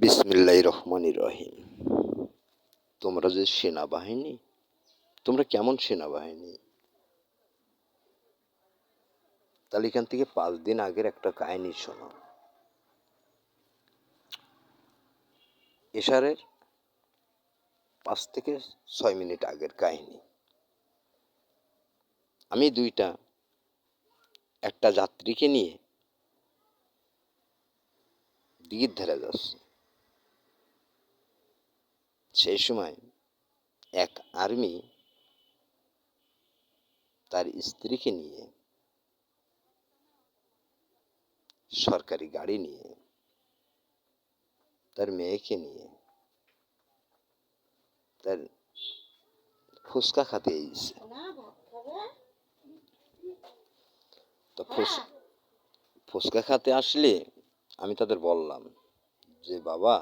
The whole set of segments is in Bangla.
বিসমিল্লাহির রহমানির রহিম। তোমরা যে সেনাবাহিনী, তোমরা কেমন সেনাবাহিনী? তাহলে এখান থেকে 5 দিন আগের একটা কাহিনী শোনো। এশারের 5 থেকে 6 মিনিট আগের কাহিনী। আমি একটা যাত্রীকে নিয়ে দিঘির ধারে যাচ্ছি। সেই সময় এক আর্মি তার স্ত্রীকে নিয়ে সরকারি গাড়ি নিয়ে, তার মেয়েকে নিয়ে তার ফুচকা খেতে এসেছে। তো ফুচকা খেতে আসলে আমি তাদের বললাম যে, বাবা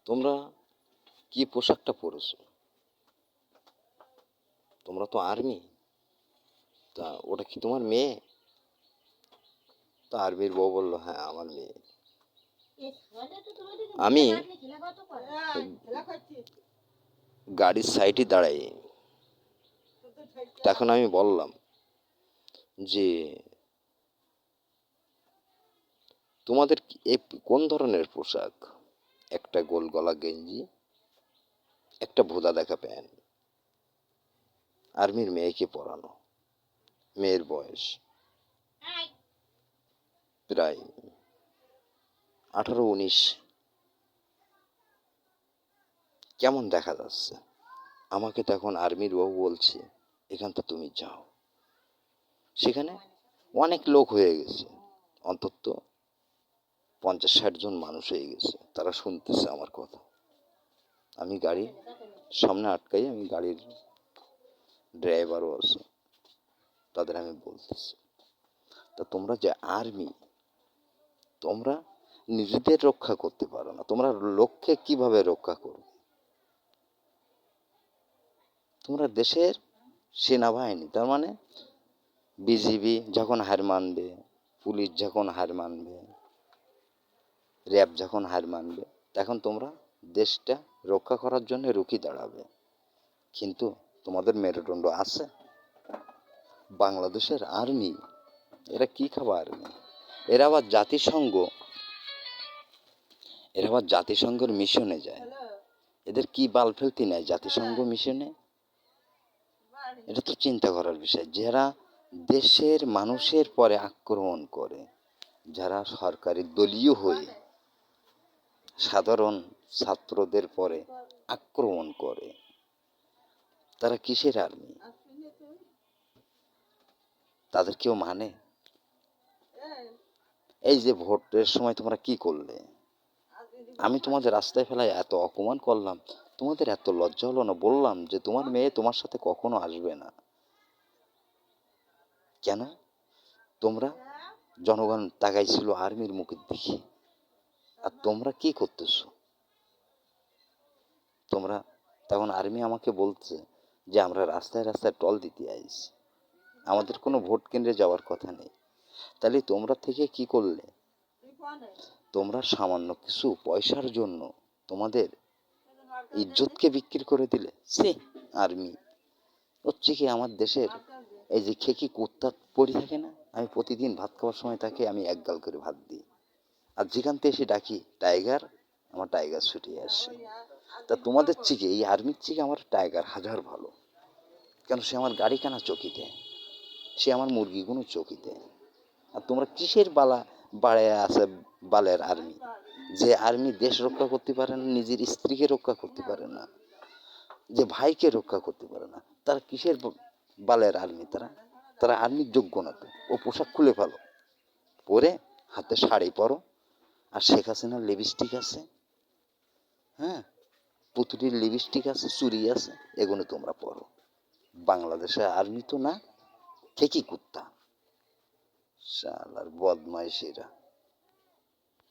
তোমরা কি পোশাকটা পরেছো? তোমরা তো আর্মি, তা ওটা কি তোমার মেয়ে? তা আর্মির বউ বলল, হ্যাঁ আমার মেয়ে। আমি গাড়ির সাইডে দাঁড়াই। তখন আমি বললাম যে, তোমাদের কোন ধরনের পোশাক? একটা গোল গলা গেঞ্জি, একটা ভোদা দেখা প্যান্ট। আর্মির মেয়েকে পরানো। মেয়ের বয়স প্রায় 18-19। কেমন দেখা যাচ্ছে? আমাকে তখন আর্মির বাবু বলছে, এখান থেকে তুমি যাও। সেখানে অনেক লোক হয়ে গেছে, অন্তত 50-60 জন মানুষ হয়ে গেছে। তারা শুনতেছে আমার কথা। আমি গাড়ির সামনে আটকাই, আমি গাড়ির ড্রাইভারও আছে, তাদের আমি বলতেছি, তা তোমরা যে আর্মি, তোমরা নিজেদের রক্ষা করতে পারো না, তোমরা লোককে কিভাবে রক্ষা করবে? তোমরা দেশের সেনাবাহিনী, তার মানে বিজিবি যখন হার মানবে, পুলিশ যখন হার মানবে, র্যাব যখন হার মানবে, তখন তোমরা দেশটা রক্ষা করার জন্য রুখে দাঁড়াবে। কিন্তু তোমাদের মেরুদণ্ড আছে? বাংলাদেশের আর্মি এরা কি খাবার আর্মি? এরা আবার জাতিসংঘের মিশনে যায়। এদের কি বাল ফেলতি নেয় জাতিসংঘ মিশনে? এটা তো চিন্তা করার বিষয়। যারা দেশের মানুষের পরে আক্রমণ করে, যারা সরকারি দলীয় হয়ে সাধারণ ছাত্রদের পরে আক্রমণ করে, তারা কিসের আর্মি? তাদের কেউ মানে? এই যে ভোটের সময় তোমরা কি করলে? আমি তোমাদের রাস্তায় ফেলায় এত অপমান করলাম, তোমাদের এত লজ্জা হলো না? বললাম যে তোমার মেয়ে তোমার সাথে কখনো আসবে না। কেন? তোমরা, জনগণ তাকাইছিল আর্মির মুখের দিকে, আর তোমরা কি করতেছো? তোমরা তখন আর্মি আমাকে বলছে যে আমরা রাস্তায় রাস্তায় টল দিতে আইছি, আমাদের কোনো ভোট কেন্দ্রে যাওয়ার কথা নেই। তাহলে তোমরা থেকে কি করলে? তোমরা সামান্য কিছু পয়সার জন্য তোমাদের ইজ্জতকে বিক্রি করে দিলে। সে আর্মি হচ্ছে কি আমার দেশের এই যে খেকি কুত্তা পড়ে থাকে না, আমি প্রতিদিন ভাত খাওয়ার সময় তাকে আমি এক গাল করে ভাত দিই, আর যেখান থেকে এসে ডাকি টাইগার, আমার টাইগার ছুটিয়ে আসে। তা তোমাদের থেকে, এই আর্মির থেকে আমার টাইগার হাজার ভালো। কেন? সে আমার গাড়ি কেনা চকি দেয়, সে আমার মুরগিগুলো চকি দেয়। আর তোমরা কিসের বাড়ায় আছে বালের আর্মি? যে আর্মি দেশ রক্ষা করতে পারে না, নিজের স্ত্রীকে রক্ষা করতে পারে না, যে ভাইকে রক্ষা করতে পারে না, তারা কিসের বালের আর্মি? তারা আর্মির যোগ্য না তো। ও পোশাক খুলে ফেলো, পরে হাতে শাড়ি পরো, আর শেখ হাসিনার লিপস্টিক আছে, হ্যাঁ, পুতুলির লিপস্টিক আছে, চুড়ি আছে, এগুলো তোমরা পরো। বাংলাদেশের আর্মি তো না, খেকি কুত্তা, শালার বদমাইশেরা।